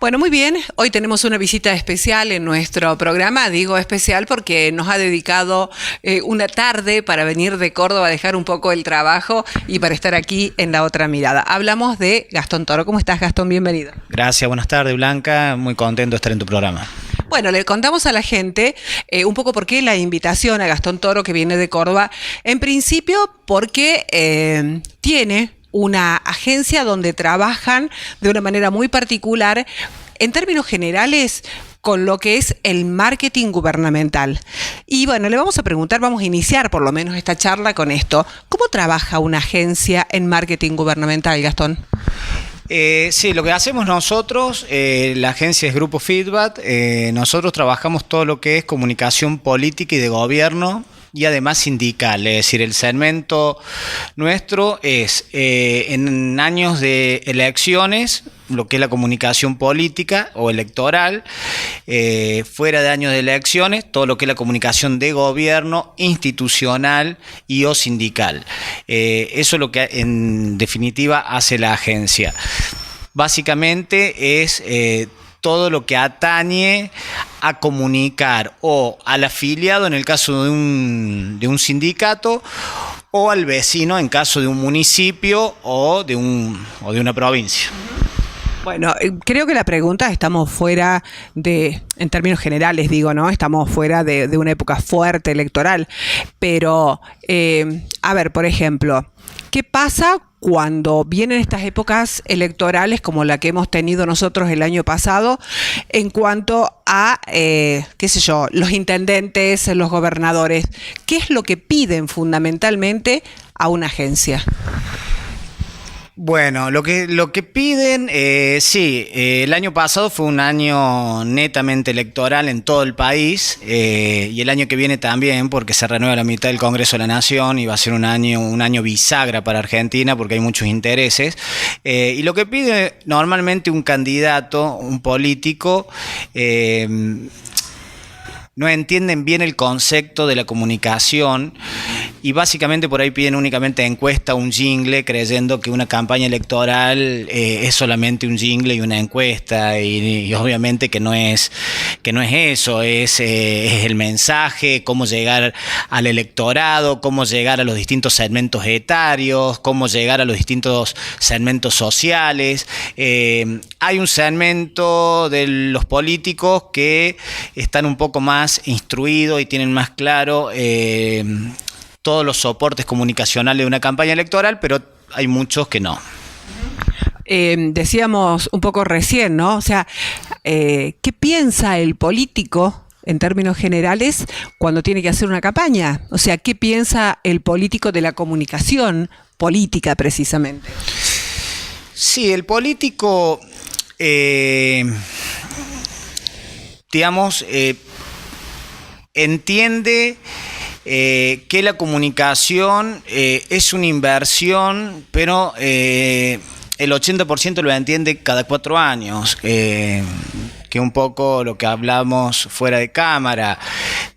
Bueno, muy bien. Hoy tenemos una visita especial en nuestro programa. Digo especial porque nos ha dedicado una tarde para venir de Córdoba a dejar un poco el trabajo y para estar aquí en La Otra Mirada. Hablamos de Gastón Toro. ¿Cómo estás, Gastón? Bienvenido. Gracias, buenas tardes, Blanca. Muy contento de estar en tu programa. Bueno, le contamos a la gente un poco por qué la invitación a Gastón Toro, que viene de Córdoba. En principio, porque tiene una agencia donde trabajan de una manera muy particular, en términos generales, con lo que es el marketing gubernamental. Y bueno, le vamos a preguntar, vamos a iniciar por lo menos esta charla con esto. ¿Cómo trabaja una agencia en marketing gubernamental, Gastón? Sí, lo que hacemos nosotros, la agencia es Grupo Feedback, nosotros trabajamos todo lo que es comunicación política y de gobierno y además sindical, es decir, el segmento nuestro es en años de elecciones, lo que es la comunicación política o electoral, fuera de años de elecciones, todo lo que es la comunicación de gobierno, institucional y o sindical. Eso es lo que en definitiva hace la agencia. Básicamente es todo lo que atañe a comunicar o al afiliado en el caso de un sindicato o al vecino en caso de un municipio o de una provincia. Bueno, creo que la pregunta, estamos fuera de, en términos generales digo, ¿no? Estamos fuera de una época fuerte electoral, pero, a ver, por ejemplo, ¿qué pasa cuando vienen estas épocas electorales como la que hemos tenido nosotros el año pasado en cuanto a, qué sé yo, los intendentes, los gobernadores? ¿Qué es lo que piden fundamentalmente a una agencia? Bueno, lo que piden, sí, el año pasado fue un año netamente electoral en todo el país y el año que viene también, porque se renueva la mitad del Congreso de la Nación y va a ser un año bisagra para Argentina porque hay muchos intereses. Y lo que pide normalmente un candidato, un político, no entienden bien el concepto de la comunicación y básicamente por ahí piden únicamente encuesta, un jingle, creyendo que una campaña electoral es solamente un jingle y una encuesta y obviamente que no es eso, es el mensaje, cómo llegar al electorado, cómo llegar a los distintos segmentos etarios, cómo llegar a los distintos segmentos sociales. Hay un segmento de los políticos que están un poco más instruidos y tienen más claro todos los soportes comunicacionales de una campaña electoral, pero hay muchos que no. Decíamos un poco recién, ¿no? O sea, ¿qué piensa el político en términos generales cuando tiene que hacer una campaña? O sea, ¿qué piensa el político de la comunicación política precisamente? Sí, el político, digamos, entiende que la comunicación es una inversión, pero el 80% lo entiende cada 4 años, que un poco lo que hablamos fuera de cámara,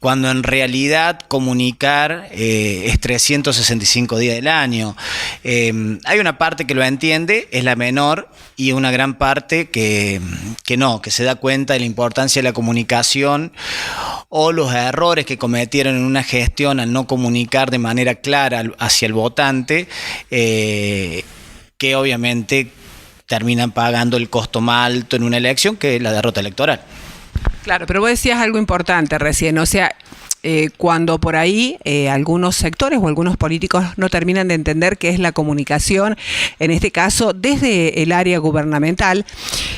cuando en realidad comunicar es 365 días del año. Hay una parte que lo entiende, es la menor, y una gran parte que no, que se da cuenta de la importancia de la comunicación o los errores que cometieron en una gestión al no comunicar de manera clara hacia el votante, que obviamente terminan pagando el costo más alto en una elección, que es la derrota electoral. Claro, pero vos decías algo importante recién, o sea, cuando por ahí algunos sectores o algunos políticos no terminan de entender qué es la comunicación, en este caso desde el área gubernamental,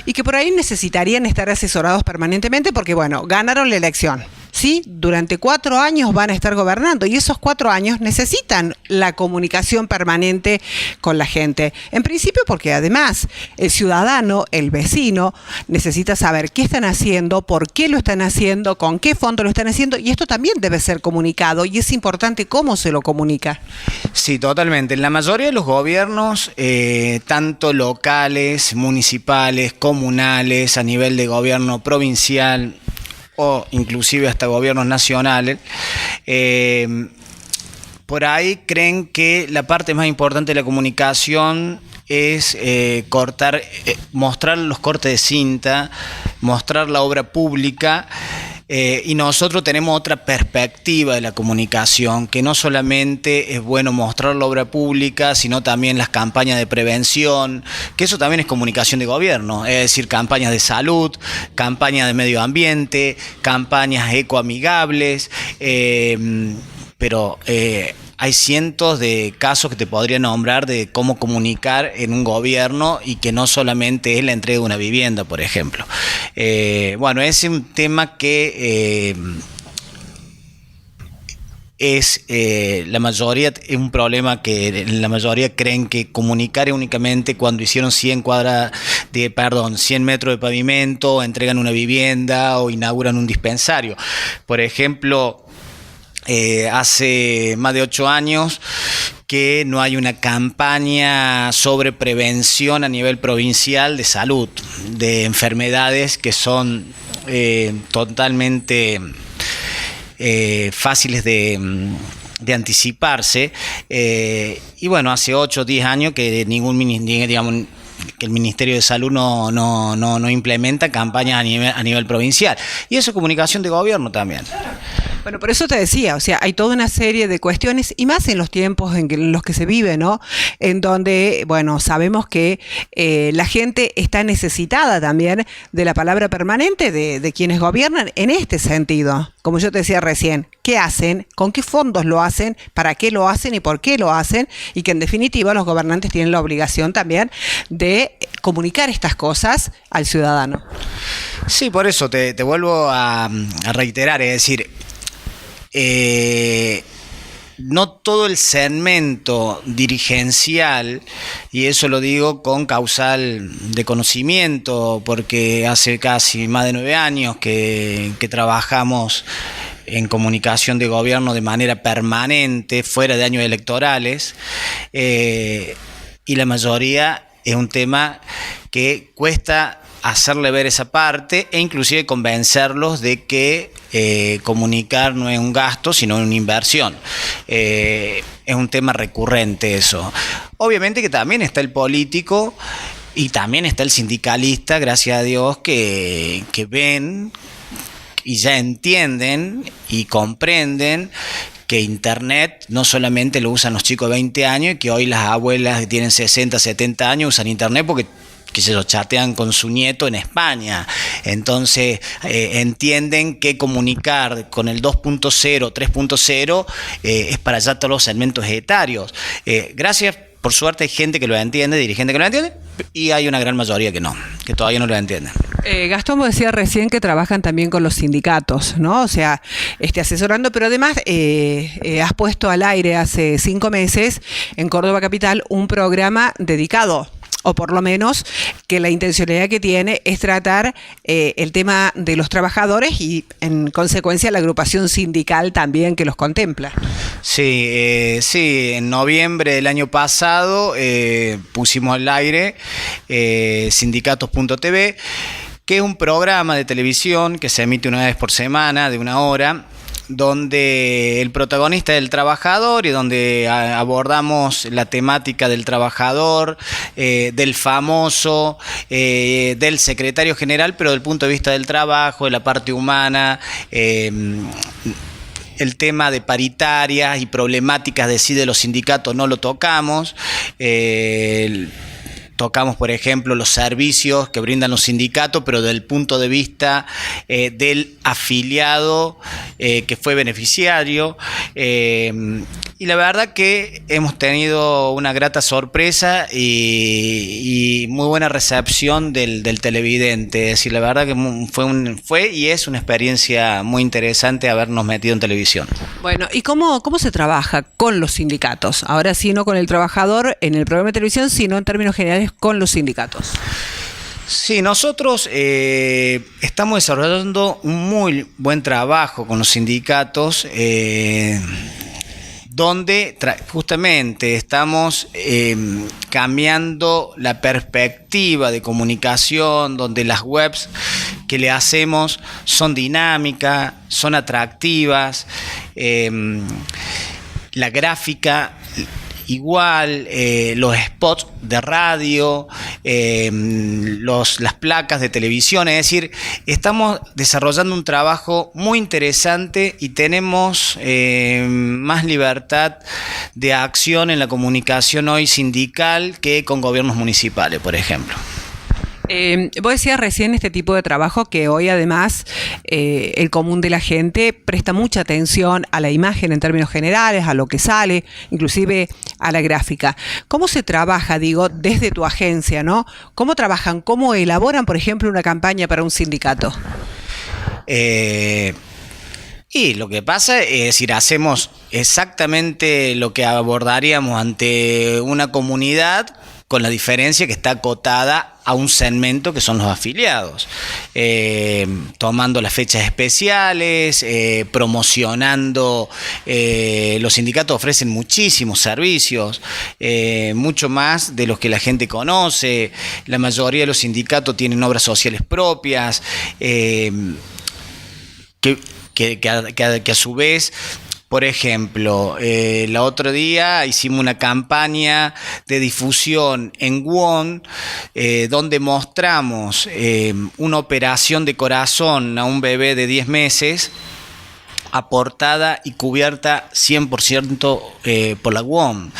y que por ahí necesitarían estar asesorados permanentemente porque, bueno, ganaron la elección. ¿Sí? Durante 4 años van a estar gobernando y esos 4 años necesitan la comunicación permanente con la gente. En principio porque además el ciudadano, el vecino, necesita saber qué están haciendo, por qué lo están haciendo, con qué fondo lo están haciendo, y esto también debe ser comunicado y es importante cómo se lo comunica. Sí, totalmente. En la mayoría de los gobiernos, tanto locales, municipales, comunales, a nivel de gobierno provincial, o inclusive hasta gobiernos nacionales, por ahí creen que la parte más importante de la comunicación es mostrar los cortes de cinta, mostrar la obra pública. Y nosotros tenemos otra perspectiva de la comunicación, que no solamente es bueno mostrar la obra pública, sino también las campañas de prevención, que eso también es comunicación de gobierno, es decir, campañas de salud, campañas de medio ambiente, campañas ecoamigables, pero hay cientos de casos que te podría nombrar de cómo comunicar en un gobierno y que no solamente es la entrega de una vivienda, por ejemplo. Bueno, es un tema que la mayoría, es un problema que la mayoría creen que comunicar únicamente cuando hicieron 100 metros de pavimento, entregan una vivienda o inauguran un dispensario. Por ejemplo, hace más de 8 años que no hay una campaña sobre prevención a nivel provincial de salud, de enfermedades que son totalmente fáciles de anticiparse. Y bueno, hace 8 o 10 años que que el Ministerio de Salud no implementa campañas a nivel provincial. Y eso es comunicación de gobierno también. Bueno, por eso te decía, o sea, hay toda una serie de cuestiones, y más en los tiempos en los que se vive, ¿no? En donde, bueno, sabemos que la gente está necesitada también de la palabra permanente de quienes gobiernan en este sentido. Como yo te decía recién, ¿qué hacen? ¿Con qué fondos lo hacen? ¿Para qué lo hacen? ¿Y por qué lo hacen? Y que en definitiva los gobernantes tienen la obligación también de comunicar estas cosas al ciudadano. Sí, por eso te vuelvo a reiterar, es decir, no todo el segmento dirigencial, y eso lo digo con causal de conocimiento, porque hace casi más de 9 años que trabajamos en comunicación de gobierno de manera permanente, fuera de años electorales, y la mayoría es un tema que cuesta hacerle ver esa parte e inclusive convencerlos de que comunicar no es un gasto sino una inversión. Es un tema recurrente eso. Obviamente que también está el político y también está el sindicalista, gracias a Dios, que ven y ya entienden y comprenden que Internet no solamente lo usan los chicos de 20 años y que hoy las abuelas que tienen 60, 70 años usan Internet porque se lo chatean con su nieto en España. Entonces entienden que comunicar con el 2.0, 3.0 es para ya todos los segmentos etarios. Gracias, por suerte hay gente que lo entiende, dirigente que lo entiende, y hay una gran mayoría que no, que todavía no lo entienden. Gastón, vos decías recién que trabajan también con los sindicatos, ¿no? O sea, asesorando, pero además has puesto al aire hace 5 meses en Córdoba Capital un programa dedicado, o por lo menos que la intencionalidad que tiene es tratar el tema de los trabajadores y en consecuencia la agrupación sindical también que los contempla. Sí, en noviembre del año pasado pusimos al aire sindicatos.tv, que es un programa de televisión que se emite una vez por semana de 1 hora, donde el protagonista es el trabajador y donde abordamos la temática del trabajador, del famoso, del secretario general, pero del punto de vista del trabajo, de la parte humana, el tema de paritarias y problemáticas de los sindicatos no lo tocamos. Tocamos, por ejemplo, los servicios que brindan los sindicatos, pero desde el punto de vista del afiliado que fue beneficiario. Y la verdad que hemos tenido una grata sorpresa y muy buena recepción del televidente. Es decir, la verdad que fue y es una experiencia muy interesante habernos metido en televisión. Bueno, ¿y cómo se trabaja con los sindicatos? Ahora sí, no con el trabajador en el programa de televisión, sino en términos generales con los sindicatos. Sí, nosotros estamos desarrollando un muy buen trabajo con los sindicatos, donde justamente estamos cambiando la perspectiva de comunicación, donde las webs que le hacemos son dinámicas, son atractivas, la gráfica igual, los spots de radio, las placas de televisión, es decir, estamos desarrollando un trabajo muy interesante y tenemos más libertad de acción en la comunicación hoy sindical que con gobiernos municipales, por ejemplo. Vos decías recién este tipo de trabajo que hoy además el común de la gente presta mucha atención a la imagen en términos generales, a lo que sale, inclusive a la gráfica. ¿Cómo se trabaja, digo, desde tu agencia, ¿no? ¿Cómo trabajan? ¿Cómo elaboran, por ejemplo, una campaña para un sindicato? Y lo que pasa es decir, hacemos exactamente lo que abordaríamos ante una comunidad, con la diferencia que está acotada a un segmento que son los afiliados, tomando las fechas especiales, promocionando. Los sindicatos ofrecen muchísimos servicios, mucho más de los que la gente conoce. La mayoría de los sindicatos tienen obras sociales propias, que a su vez, por ejemplo, el otro día hicimos una campaña de difusión en WON, donde mostramos una operación de corazón a un bebé de 10 meses, aportada y cubierta 100% por la WON.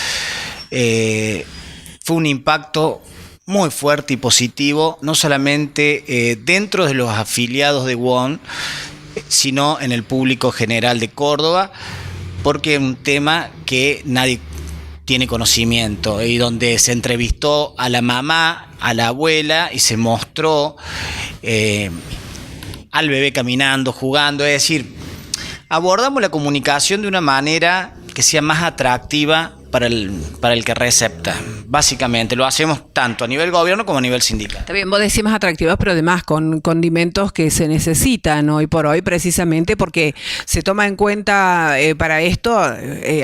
Fue un impacto muy fuerte y positivo, no solamente dentro de los afiliados de WON, sino en el público general de Córdoba, porque es un tema que nadie tiene conocimiento y donde se entrevistó a la mamá, a la abuela y se mostró al bebé caminando, jugando. Es decir, abordamos la comunicación de una manera que sea más atractiva para el que recepta. Básicamente lo hacemos tanto a nivel gobierno como a nivel sindical. Está bien, vos decís más atractivas, pero además con condimentos que se necesitan hoy por hoy, precisamente porque se toma en cuenta para esto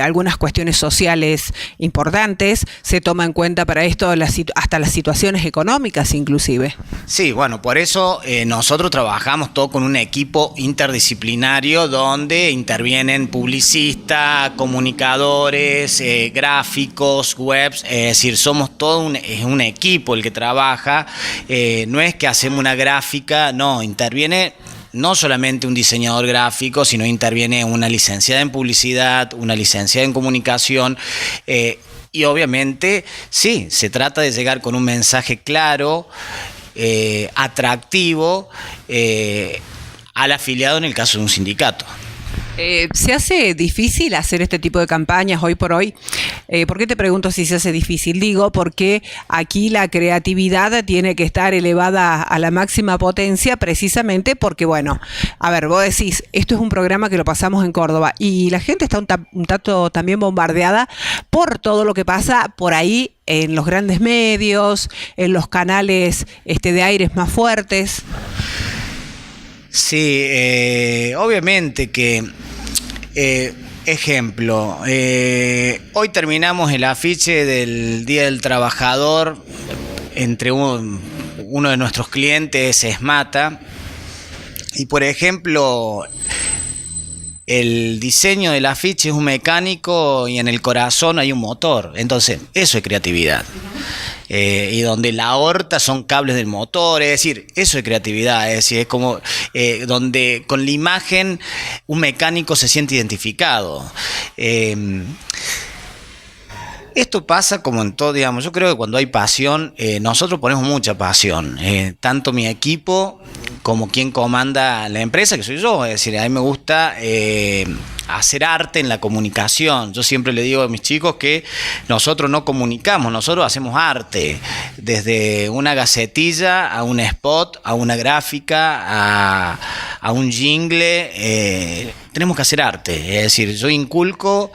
algunas cuestiones sociales importantes, se toma en cuenta para esto hasta las situaciones económicas inclusive. Sí, bueno, por eso nosotros trabajamos todo con un equipo interdisciplinario donde intervienen publicistas, comunicadores, gráficos, webs, es decir, somos todo un equipo el que trabaja, no es que hacemos una gráfica, no, interviene no solamente un diseñador gráfico, sino interviene una licenciada en publicidad, una licenciada en comunicación, y obviamente sí, se trata de llegar con un mensaje claro, atractivo al afiliado en el caso de un sindicato. ¿Se hace difícil hacer este tipo de campañas hoy por hoy? ¿Por qué te pregunto si se hace difícil? Digo, porque aquí la creatividad tiene que estar elevada a la máxima potencia precisamente porque, bueno, a ver, vos decís, esto es un programa que lo pasamos en Córdoba y la gente está un tanto también bombardeada por todo lo que pasa por ahí en los grandes medios, en los canales de aires más fuertes. Sí, obviamente que, ejemplo, hoy terminamos el afiche del Día del Trabajador entre uno de nuestros clientes, Esmata, y por ejemplo, el diseño del afiche es un mecánico y en el corazón hay un motor, entonces eso es creatividad. Y donde la aorta son cables del motor, es decir, eso es creatividad, es decir, es como donde con la imagen un mecánico se siente identificado. Esto pasa como en todo, digamos, yo creo que cuando hay pasión, nosotros ponemos mucha pasión, tanto mi equipo como quien comanda la empresa, que soy yo, es decir, a mí me gusta hacer arte en la comunicación. Yo siempre le digo a mis chicos que nosotros no comunicamos, nosotros hacemos arte, desde una gacetilla a un spot, a una gráfica, a un jingle, tenemos que hacer arte, es decir, yo inculco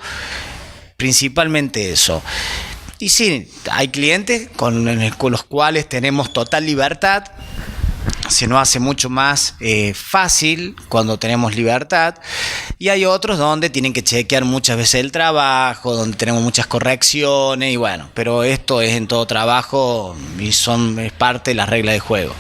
principalmente eso. Y sí, hay clientes con los cuales tenemos total libertad. Se nos hace mucho más fácil cuando tenemos libertad, y hay otros donde tienen que chequear muchas veces el trabajo, donde tenemos muchas correcciones, y bueno, pero esto es en todo trabajo y es parte de las reglas de juego.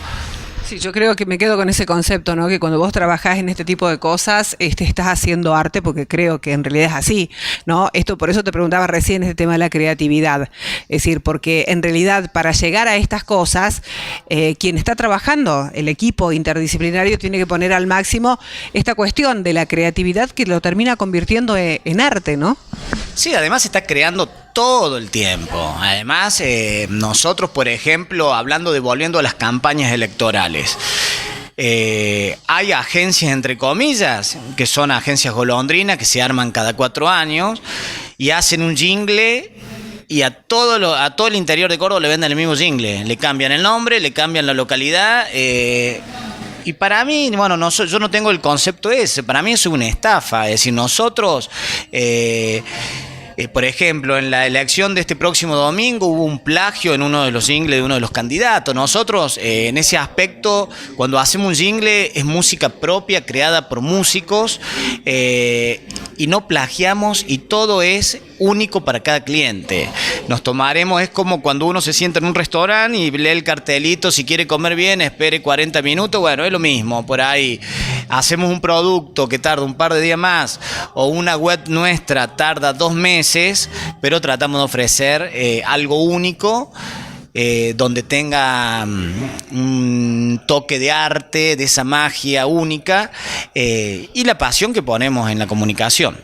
Sí, yo creo que me quedo con ese concepto, ¿no? Que cuando vos trabajás en este tipo de cosas, estás haciendo arte, porque creo que en realidad es así, ¿no? Por eso te preguntaba recién este tema de la creatividad. Es decir, porque en realidad para llegar a estas cosas, quien está trabajando, el equipo interdisciplinario, tiene que poner al máximo esta cuestión de la creatividad que lo termina convirtiendo en arte, ¿no? Sí, además se está creando todo el tiempo. Además, nosotros, por ejemplo, volviendo a las campañas electorales, hay agencias, entre comillas, que son agencias golondrinas, que se arman cada 4 años y hacen un jingle. Y a todo el interior de Córdoba le venden el mismo jingle. Le cambian el nombre, le cambian la localidad. Y para mí, bueno, yo no tengo el concepto ese. Para mí eso es una estafa. Es decir, nosotros... por ejemplo, en la elección de este próximo domingo hubo un plagio en uno de los jingles de uno de los candidatos. Nosotros, en ese aspecto, cuando hacemos un jingle, es música propia, creada por músicos, y no plagiamos, y todo es único para cada cliente. Es como cuando uno se sienta en un restaurante y lee el cartelito, si quiere comer bien, espere 40 minutos, bueno, es lo mismo, por ahí. Hacemos un producto que tarda un par de días más, o una web nuestra tarda 2 meses, pero tratamos de ofrecer algo único, donde tenga un toque de arte, de esa magia única, y la pasión que ponemos en la comunicación.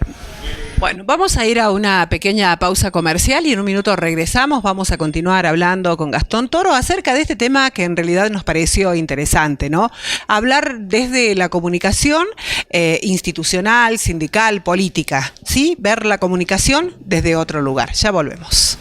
Bueno, vamos a ir a una pequeña pausa comercial y en un minuto regresamos. Vamos a continuar hablando con Gastón Toro acerca de este tema que en realidad nos pareció interesante, ¿no? Hablar desde la comunicación institucional, sindical, política, ¿sí? Ver la comunicación desde otro lugar. Ya volvemos.